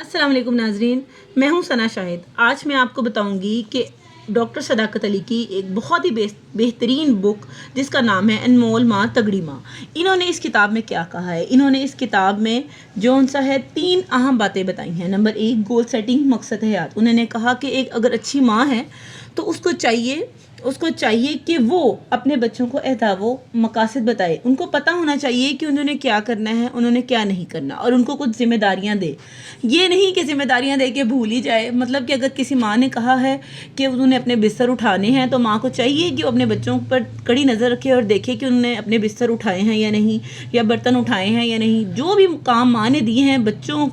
अस्सलाम वालेकुम नाजरीन, मैं हूं सना शाहिद। आज मैं आपको बताऊंगी कि डॉक्टर सदाकत अली की एक बहुत ही बेहतरीन बुक जिसका नाम है अनमोल माँ तगड़ी माँ। इन्होंने इस किताब में क्या कहा है। इन्होंने इस किताब में जो सा है 3 अहम बातें बताई हैं। नंबर 1 गोल सेटिंग, मकसद हयात। उन्होंने कहा कि एक अगर अच्छी माँ है तो उसको चाहिए कि वो अपने बच्चों को अहदावो मकासद बताए। उनको पता होना चाहिए कि उन्होंने क्या करना है, उन्होंने क्या नहीं करना, और उनको कुछ जिम्मेदारियां दे। ये नहीं कि जिम्मेदारियां दे के भूल ही जाए। मतलब कि अगर किसी माँ ने कहा है कि उन्होंने अपने बिस्तर उठाने हैं तो माँ को चाहिए कि वो अपने बच्चों पर कड़ी नज़र रखे और देखे कि उन्होंने अपने बिस्तर उठाए हैं या नहीं, या बर्तन उठाए हैं या नहीं। जो भी काम माँ ने दिए हैं बच्चों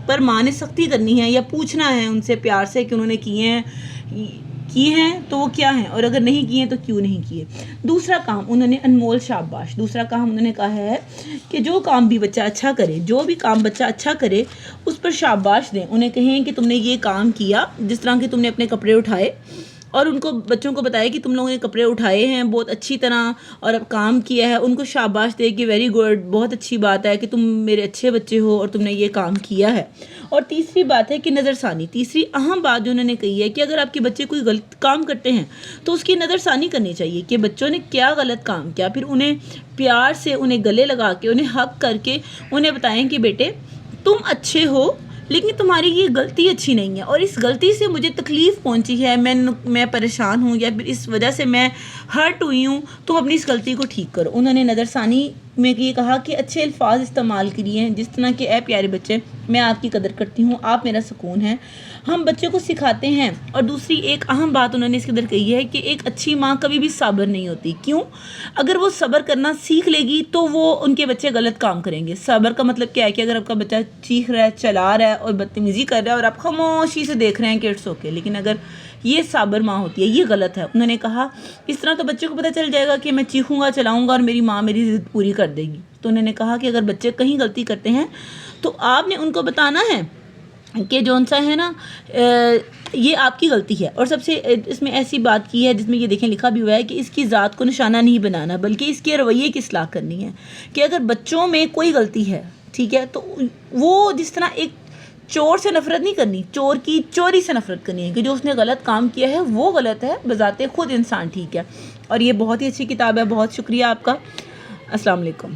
पर माँ ने सख्ती करनी है या पूछना है उनसे प्यार से कि उन्होंने किए हैं तो वो क्या हैं, और अगर नहीं किए तो क्यों नहीं किए। दूसरा काम उन्होंने अनमोल शाबाश। दूसरा काम उन्होंने कहा है कि जो काम भी बच्चा अच्छा करे, जो भी काम बच्चा अच्छा करे उस पर शाबाश दें। उन्हें कहें कि तुमने ये काम किया, जिस तरह के तुमने अपने कपड़े उठाए, और उनको बच्चों को बताया कि तुम लोगों ने कपड़े उठाए हैं बहुत अच्छी तरह और अब काम किया है। उनको शाबाश दे कि वेरी गुड, बहुत अच्छी बात है कि तुम मेरे अच्छे बच्चे हो और तुमने ये काम किया है। और तीसरी बात है कि नज़रसानी। तीसरी अहम बात जो उन्होंने कही है कि अगर आपके बच्चे कोई गलत काम करते हैं तो उसकी नज़रसानी करनी चाहिए कि बच्चों ने क्या गलत काम किया। फिर उन्हें प्यार से उन्हें गले लगा के उन्हें हक करके उन्हें बताएं कि बेटे तुम अच्छे हो लेकिन तुम्हारी ये गलती अच्छी नहीं है, और इस गलती से मुझे तकलीफ़ पहुंची है, मैं परेशान हूँ, या फिर इस वजह से मैं हर्ट हुई हूँ, तुम अपनी इस गलती को ठीक करो। उन्होंने नज़रसानी में ये कहा कि अच्छे अल्फाज इस्तेमाल किए हैं, जिस तरह के ए प्यारे बच्चे मैं आपकी कदर करती हूँ, आप मेरा सुकून है, हम बच्चे को सिखाते हैं। और दूसरी एक अहम बात उन्होंने इसके अंदर कही है कि एक अच्छी माँ कभी भी साबर नहीं होती। क्यों? अगर वो सब्र करना सीख लेगी तो वो उनके बच्चे गलत काम करेंगे। सब्र का मतलब क्या है कि अगर आपका बच्चा चीख रहा है, चला रहा है और बदतमीज़ी कर रहा है और आप खामोशी से देख रहे हैं कि इट्स ओके, लेकिन अगर ये साबर माँ होती है, ये गलत है। उन्होंने कहा इस तरह तो बच्चे को पता चल जाएगा कि मैं चीखूंगा चलाऊंगा और मेरी माँ मेरी ज़िद पूरी कर देगी। तो उन्होंने कहा कि अगर बच्चे कहीं गलती करते हैं तो आपने उनको बताना है कि जौन सा है ना ये आपकी गलती है। और सबसे इसमें ऐसी बात की है जिसमें ये देखें लिखा भी हुआ है कि इसकी ज़ात को निशाना नहीं बनाना बल्कि इसके रवैये की इस्लाह करनी है। कि अगर बच्चों में कोई गलती है, ठीक है, तो वो जिस तरह एक चोर से नफरत नहीं करनी, चोर की चोरी से नफरत करनी है कि जो उसने गलत काम किया है वो गलत है, बजाते खुद इंसान ठीक है। और ये बहुत ही अच्छी किताब है। बहुत शुक्रिया आपका। अस्सलाम वालेकुम।